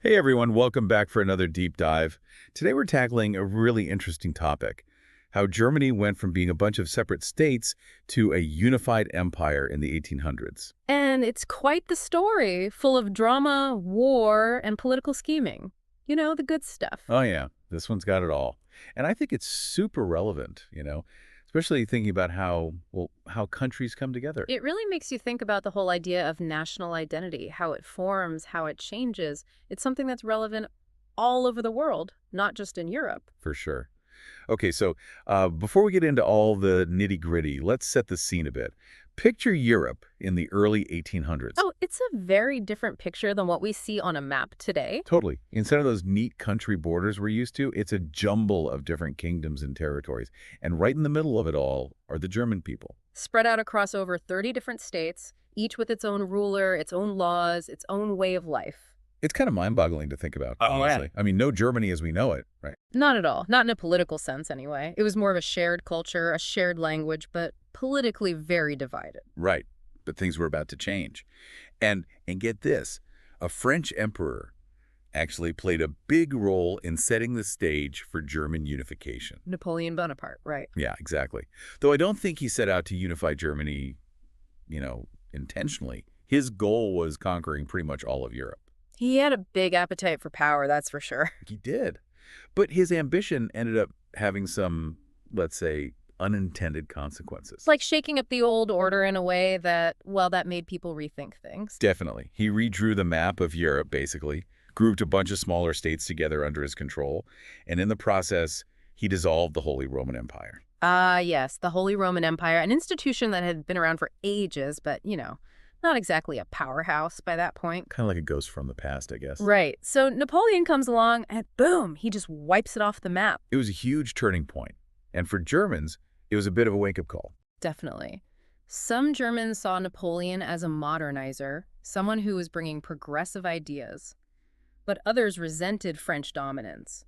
Hey everyone, welcome back for another deep dive. Today we're tackling a really interesting topic, how Germany went from being a bunch of separate states to a unified empire in the 1800s. And it's quite the story, full of drama, war, and political scheming. You know, the good stuff. Oh yeah, this one's got it all. And I think it's super relevant, especially thinking about how countries come together. It really makes you think about the whole idea of national identity, how it forms, how it changes. It's something that's relevant all over the world, not just in Europe. For sure. Okay, so before we get into all the nitty-gritty, let's set the scene a bit. Picture Europe in the early 1800s. Oh, it's a very different picture than what we see on a map today. Totally. Instead of those neat country borders we're used to, it's a jumble of different kingdoms and territories. And right in the middle of it all are the German people. Spread out across over 30 different states, each with its own ruler, its own laws, its own way of life. It's kind of mind-boggling to think about, Oh, yeah. honestly. I mean, no Germany as we know it, right? Not at all. Not in a political sense, anyway. It was more of a shared culture, a shared language, but politically very divided. Right. But things were about to change. And get this, a French emperor actually played a big role in setting the stage for German unification. Napoleon Bonaparte, right. Yeah, exactly. Though I don't think he set out to unify Germany, intentionally. His goal was conquering pretty much all of Europe. He had a big appetite for power, that's for sure. He did. But his ambition ended up having some, let's say, unintended consequences. It's like shaking up the old order in a way that, well, that made people rethink things. Definitely. He redrew the map of Europe, basically, grouped a bunch of smaller states together under his control, and in the process, he dissolved the Holy Roman Empire. Ah, yes, the Holy Roman Empire, an institution that had been around for ages, but, not exactly a powerhouse by that point. Kind of like a ghost from the past, I guess. Right. So Napoleon comes along and boom, he just wipes it off the map. It was a huge turning point. And for Germans, it was a bit of a wake-up call. Definitely. Some Germans saw Napoleon as a modernizer, someone who was bringing progressive ideas. But others resented French dominance.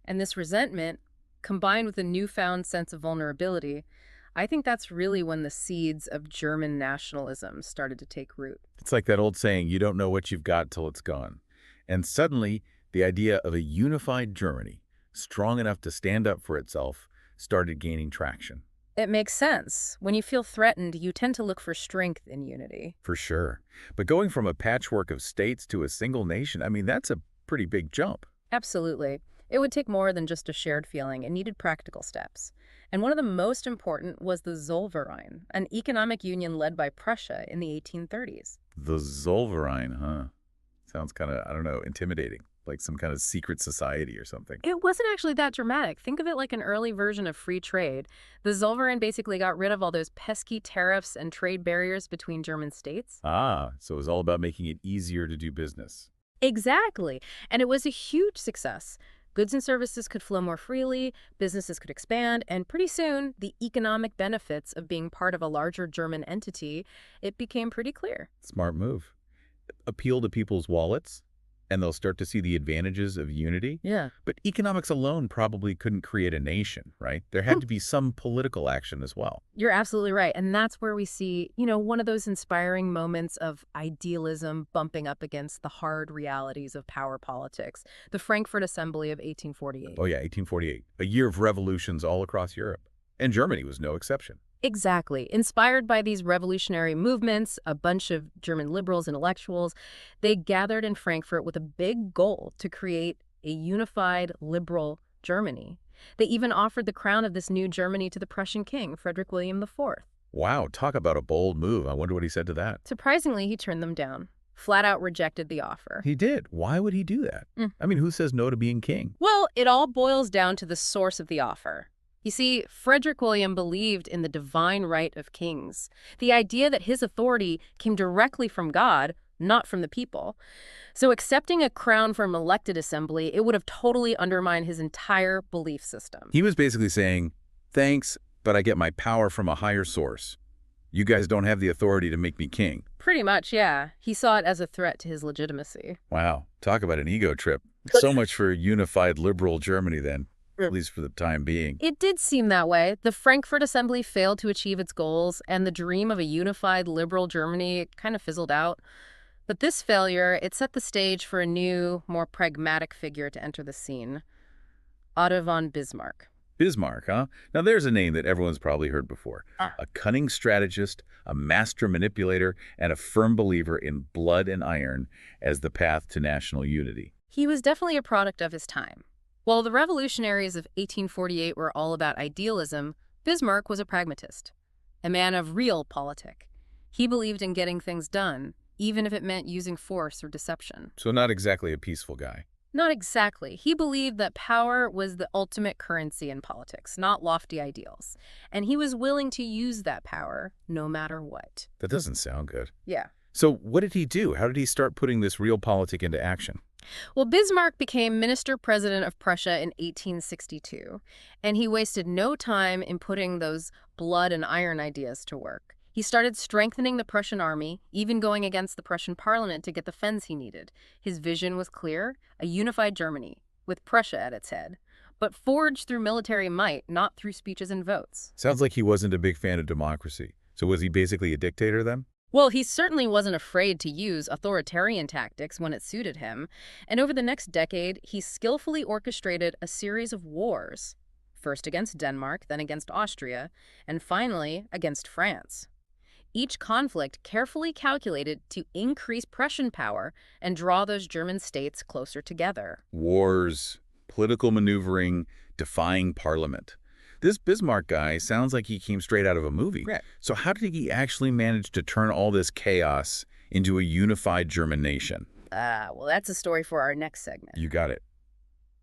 And this resentment, combined with a newfound sense of vulnerability, I think that's really when the seeds of German nationalism started to take root. It's like that old saying, you don't know what you've got till it's gone. And suddenly, the idea of a unified Germany, strong enough to stand up for itself, started gaining traction. It makes sense. When you feel threatened, you tend to look for strength in unity. For sure. But going from a patchwork of states to a single nation, I mean, that's a pretty big jump. Absolutely. It would take more than just a shared feeling. It needed practical steps. And one of the most important was the Zollverein, an economic union led by Prussia in the 1830s. The Zollverein, huh? Sounds kind of, I don't know, intimidating, like some kind of secret society or something. It wasn't actually that dramatic. Think of it like an early version of free trade. The Zollverein basically got rid of all those pesky tariffs and trade barriers between German states. Ah, so it was all about making it easier to do business. Exactly. And it was a huge success. Goods and services could flow more freely, businesses could expand, and pretty soon, the economic benefits of being part of a larger German entity, it became pretty clear. Smart move. Appeal to people's wallets, and they'll start to see the advantages of unity. Yeah. But economics alone probably couldn't create a nation, right? There had to be some political action as well. You're absolutely right. And that's where we see, one of those inspiring moments of idealism bumping up against the hard realities of power politics. The Frankfurt Assembly of 1848. Oh yeah, 1848. A year of revolutions all across Europe. And Germany was no exception. Exactly. Inspired by these revolutionary movements, a bunch of German liberals, intellectuals, they gathered in Frankfurt with a big goal to create a unified liberal Germany. They even offered the crown of this new Germany to the Prussian king, Frederick William IV. Wow, talk about a bold move. I wonder what he said to that. Surprisingly, he turned them down, flat out rejected the offer. He did. Why would he do that? I mean, who says no to being king? Well, it all boils down to the source of the offer. You see, Frederick William believed in the divine right of kings, the idea that his authority came directly from God, not from the people. So accepting a crown from elected assembly, it would have totally undermined his entire belief system. He was basically saying, thanks, but I get my power from a higher source. You guys don't have the authority to make me king. Pretty much, yeah. He saw it as a threat to his legitimacy. Wow, talk about an ego trip. So much for unified liberal Germany then. At least for the time being. It did seem that way. The Frankfurt Assembly failed to achieve its goals, and the dream of a unified liberal Germany kind of fizzled out. But this failure, it set the stage for a new, more pragmatic figure to enter the scene, Otto von Bismarck. Bismarck, huh? Now there's a name that everyone's probably heard before. A cunning strategist, a master manipulator, and a firm believer in blood and iron as the path to national unity. He was definitely a product of his time. While the revolutionaries of 1848 were all about idealism, Bismarck was a pragmatist, a man of realpolitik. He believed in getting things done, even if it meant using force or deception. So not exactly a peaceful guy. Not exactly. He believed that power was the ultimate currency in politics, not lofty ideals. And he was willing to use that power no matter what. That doesn't sound good. Yeah. So what did he do? How did he start putting this realpolitik into action? Well, Bismarck became minister-president of Prussia in 1862, and he wasted no time in putting those blood and iron ideas to work. He started strengthening the Prussian army, even going against the Prussian parliament to get the funds he needed. His vision was clear, a unified Germany, with Prussia at its head, but forged through military might, not through speeches and votes. Sounds like he wasn't a big fan of democracy. So was he basically a dictator then? Well, he certainly wasn't afraid to use authoritarian tactics when it suited him, and over the next decade, he skillfully orchestrated a series of wars, first against Denmark, then against Austria, and finally against France. Each conflict carefully calculated to increase Prussian power and draw those German states closer together. Wars, political maneuvering, defying parliament. This Bismarck guy sounds like he came straight out of a movie. Right. So how did he actually manage to turn all this chaos into a unified German nation? Well, that's a story for our next segment. You got it.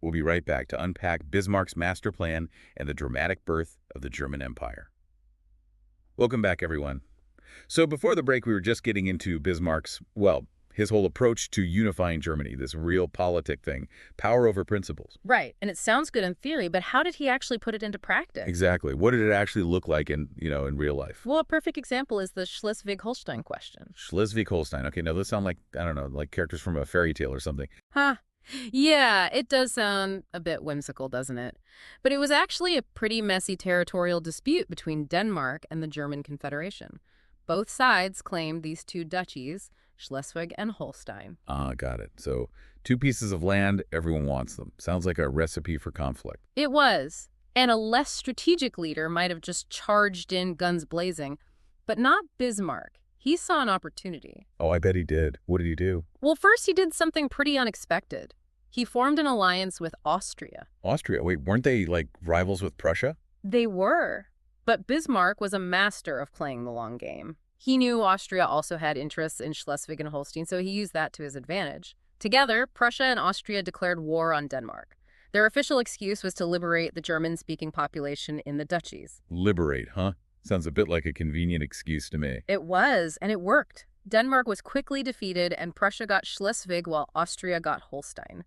We'll be right back to unpack Bismarck's master plan and the dramatic birth of the German Empire. Welcome back, everyone. So before the break, we were just getting into Bismarck's, well, his whole approach to unifying Germany, this realpolitik thing, power over principles. Right, and it sounds good in theory, but how did he actually put it into practice? Exactly. What did it actually look like in real life? Well, a perfect example is the Schleswig-Holstein question. Schleswig-Holstein. Okay, now those sound like, I don't know, like characters from a fairy tale or something. Huh. Yeah, it does sound a bit whimsical, doesn't it? But it was actually a pretty messy territorial dispute between Denmark and the German Confederation. Both sides claimed these two duchies, Schleswig and Holstein. Ah, got it. So 2 pieces of land, everyone wants them. Sounds like a recipe for conflict. It was. And a less strategic leader might have just charged in guns blazing, but not Bismarck. He saw an opportunity. Oh, I bet he did. What did he do? Well, first he did something pretty unexpected. He formed an alliance with Austria. Austria. Wait, weren't they like rivals with Prussia? They were. But Bismarck was a master of playing the long game. He knew Austria also had interests in Schleswig and Holstein, so he used that to his advantage. Together, Prussia and Austria declared war on Denmark. Their official excuse was to liberate the German-speaking population in the duchies. Liberate, huh? Sounds a bit like a convenient excuse to me. It was, and it worked. Denmark was quickly defeated, and Prussia got Schleswig while Austria got Holstein.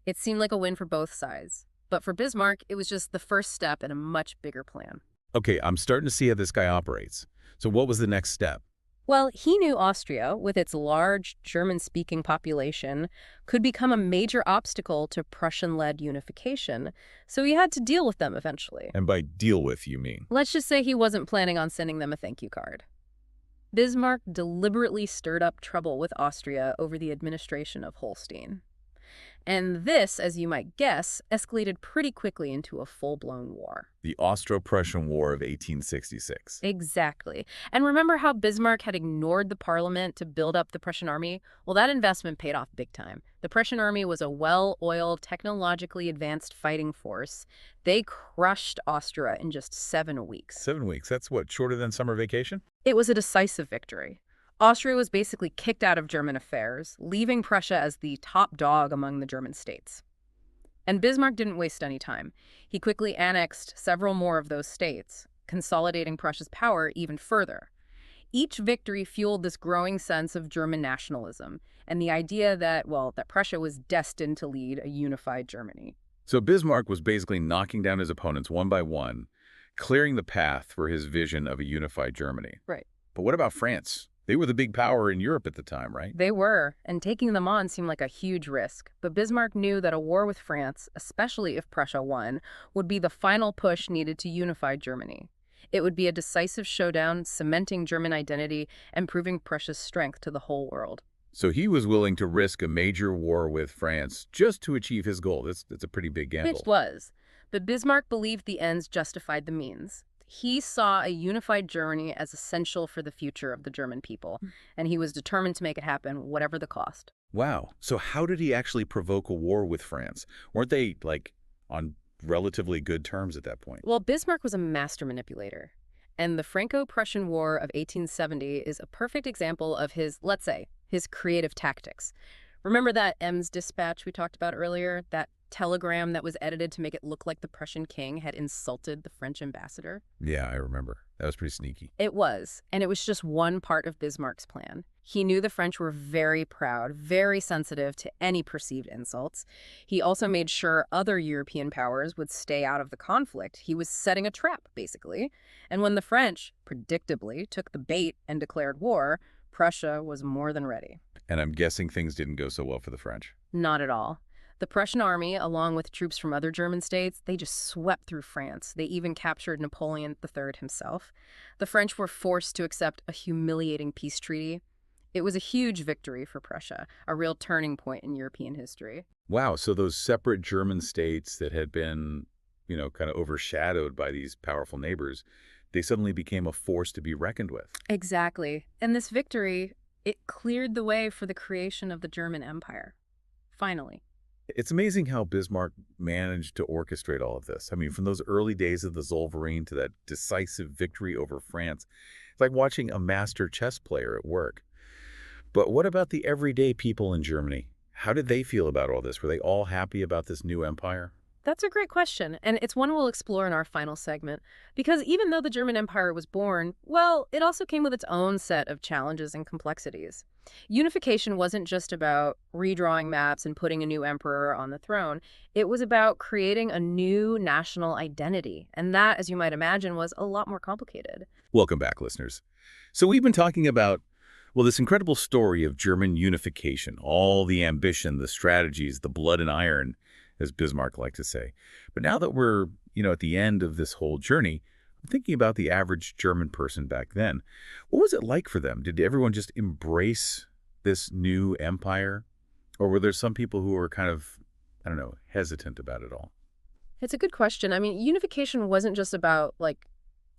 It seemed like a win for both sides. But for Bismarck, it was just the first step in a much bigger plan. Okay, I'm starting to see how this guy operates. So what was the next step? Well, he knew Austria, with its large German-speaking population, could become a major obstacle to Prussian-led unification, so he had to deal with them eventually. And by deal with, you mean? Let's just say he wasn't planning on sending them a thank you card. Bismarck deliberately stirred up trouble with Austria over the administration of Holstein. And this, as you might guess, escalated pretty quickly into a full-blown war. The Austro-Prussian War of 1866. Exactly. And remember how Bismarck had ignored the parliament to build up the Prussian army? Well, that investment paid off big time. The Prussian army was a well-oiled, technologically advanced fighting force. They crushed Austria in just 7 weeks. 7 weeks? That's what, shorter than summer vacation? It was a decisive victory. Austria was basically kicked out of German affairs, leaving Prussia as the top dog among the German states. And Bismarck didn't waste any time. He quickly annexed several more of those states, consolidating Prussia's power even further. Each victory fueled this growing sense of German nationalism and the idea that, well, that Prussia was destined to lead a unified Germany. So Bismarck was basically knocking down his opponents one by one, clearing the path for his vision of a unified Germany. Right. But what about France? They were the big power in Europe at the time, right? They were, and taking them on seemed like a huge risk. But Bismarck knew that a war with France, especially if Prussia won, would be the final push needed to unify Germany. It would be a decisive showdown, cementing German identity and proving Prussia's strength to the whole world. So he was willing to risk a major war with France just to achieve his goal. That's a pretty big Which gamble. was. But Bismarck believed the ends justified the means. He saw a unified Germany as essential for the future of the German people, and he was determined to make it happen, whatever the cost. Wow. So how did he actually provoke a war with France? Weren't they, like, on relatively good terms at that point? Well, Bismarck was a master manipulator, and the Franco-Prussian War of 1870 is a perfect example of his, let's say, his creative tactics. Remember that Ems dispatch we talked about earlier? That telegram that was edited to make it look like the Prussian king had insulted the French ambassador? Yeah, I remember. That was pretty sneaky. It was, and it was just one part of Bismarck's plan. He knew the French were very proud, very sensitive to any perceived insults. He also made sure other European powers would stay out of the conflict. He was setting a trap, basically. And when the French, predictably, took the bait and declared war, Prussia was more than ready. And I'm guessing things didn't go so well for the French. Not at all. The Prussian army, along with troops from other German states, they just swept through France. They even captured Napoleon III himself. The French were forced to accept a humiliating peace treaty. It was a huge victory for Prussia, a real turning point in European history. Wow, so those separate German states that had been, kind of overshadowed by these powerful neighbors, they suddenly became a force to be reckoned with. Exactly. And this victory, it cleared the way for the creation of the German Empire. Finally. It's amazing how Bismarck managed to orchestrate all of this. I mean, from those early days of the Zollverein to that decisive victory over France, it's like watching a master chess player at work. But what about the everyday people in Germany? How did they feel about all this? Were they all happy about this new empire? That's a great question, and it's one we'll explore in our final segment. Because even though the German Empire was born, well, it also came with its own set of challenges and complexities. Unification wasn't just about redrawing maps and putting a new emperor on the throne. It was about creating a new national identity, and that, as you might imagine, was a lot more complicated. Welcome back, listeners. So we've been talking about, well, this incredible story of German unification, all the ambition, the strategies, the blood and iron, as Bismarck liked to say. But now that we're, at the end of this whole journey, I'm thinking about the average German person back then. What was it like for them? Did everyone just embrace this new empire? Or were there some people who were kind of, I don't know, hesitant about it all? It's a good question. I mean, unification wasn't just about, like,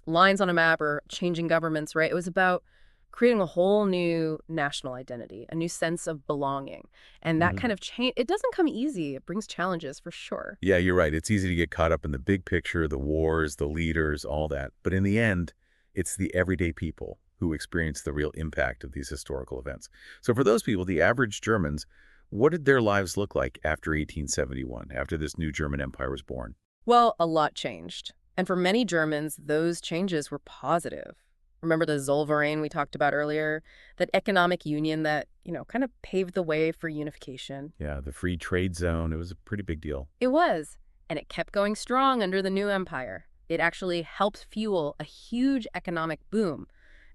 lines on a map or changing governments, right? It was about creating a whole new national identity, a new sense of belonging. And that kind of change, it doesn't come easy. It brings challenges for sure. Yeah, you're right. It's easy to get caught up in the big picture, the wars, the leaders, all that. But in the end, it's the everyday people who experience the real impact of these historical events. So for those people, the average Germans, what did their lives look like after 1871, after this new German empire was born? Well, a lot changed. And for many Germans, those changes were positive. Remember the Zollverein we talked about earlier? That economic union that, kind of paved the way for unification. Yeah, the free trade zone, it was a pretty big deal. It was. And it kept going strong under the new empire. It actually helped fuel a huge economic boom.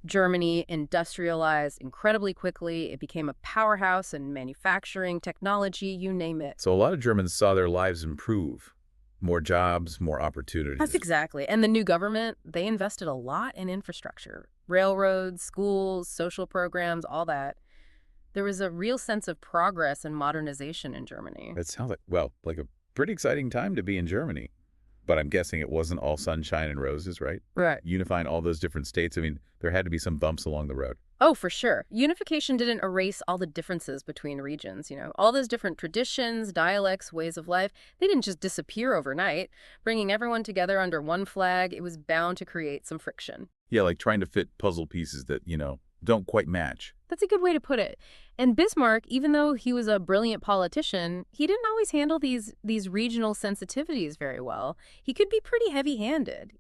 Germany industrialized incredibly quickly. It became a powerhouse in manufacturing, technology, you name it. So a lot of Germans saw their lives improve. More jobs, more opportunities. That's exactly. And the new government, they invested a lot in infrastructure. Railroads, schools, social programs, all that. There was a real sense of progress and modernization in Germany. It sounds like a pretty exciting time to be in Germany. But I'm guessing it wasn't all sunshine and roses, right? Right. Unifying all those different states, I mean, there had to be some bumps along the road. Oh, for sure. Unification didn't erase all the differences between regions, All those different traditions, dialects, ways of life, they didn't just disappear overnight. Bringing everyone together under one flag, it was bound to create some friction. Yeah, like trying to fit puzzle pieces that, don't quite match. That's a good way to put it. And Bismarck, even though he was a brilliant politician, he didn't always handle these regional sensitivities very well. He could be pretty heavy-handed,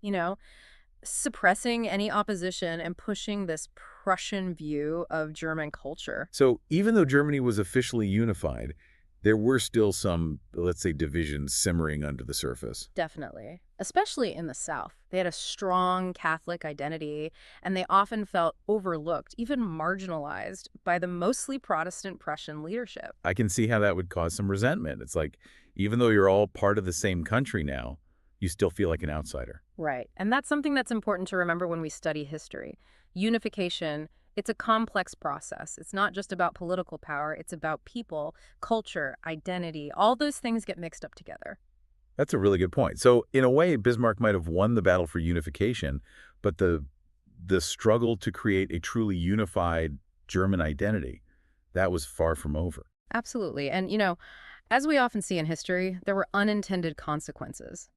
suppressing any opposition and pushing this Prussian view of German culture. So even though Germany was officially unified, there were still some, let's say, divisions simmering under the surface. Definitely. Especially in the South. They had a strong Catholic identity, and they often felt overlooked, even marginalized, by the mostly Protestant Prussian leadership. I can see how that would cause some resentment. It's like, even though you're all part of the same country now, you still feel like an outsider. Right. And that's something that's important to remember when we study history. Unification, It's a complex process. It's not just about political power, it's about people, culture, identity. All those things get mixed up together. That's a really good point. So, in a way, Bismarck might have won the battle for unification, but the struggle to create a truly unified German identity, that was far from over. Absolutely. And, as we often see in history, there were unintended consequences.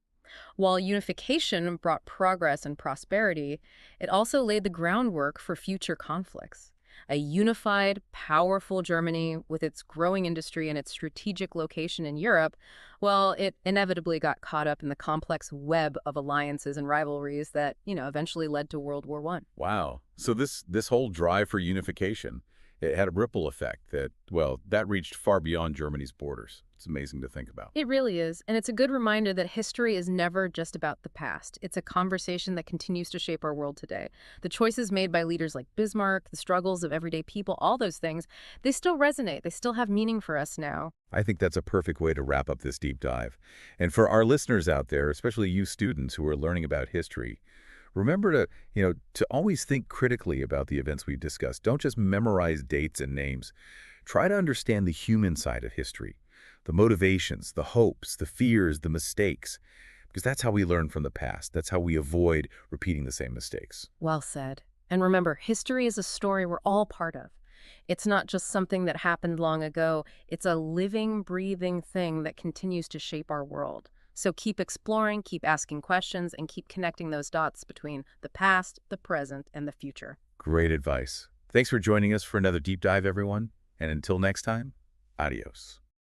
While unification brought progress and prosperity, it also laid the groundwork for future conflicts. A unified, powerful Germany with its growing industry and its strategic location in Europe, well, it inevitably got caught up in the complex web of alliances and rivalries that, eventually led to World War I. Wow. So this whole drive for unification, it had a ripple effect that, well, that reached far beyond Germany's borders. It's amazing to think about. It really is, and it's a good reminder that history is never just about the past. It's a conversation that continues to shape our world today. The choices made by leaders like Bismarck, the struggles of everyday people, all those things, they still resonate. They still have meaning for us now. I think that's a perfect way to wrap up this deep dive. And for our listeners out there, especially you students who are learning about history, remember to always think critically about the events we've discussed. Don't just memorize dates and names. Try to understand the human side of history, the motivations, the hopes, the fears, the mistakes, because that's how we learn from the past. That's how we avoid repeating the same mistakes. Well said. And remember, history is a story we're all part of. It's not just something that happened long ago. It's a living, breathing thing that continues to shape our world. So keep exploring, keep asking questions, and keep connecting those dots between the past, the present, and the future. Great advice. Thanks for joining us for another deep dive, everyone. And until next time, adios.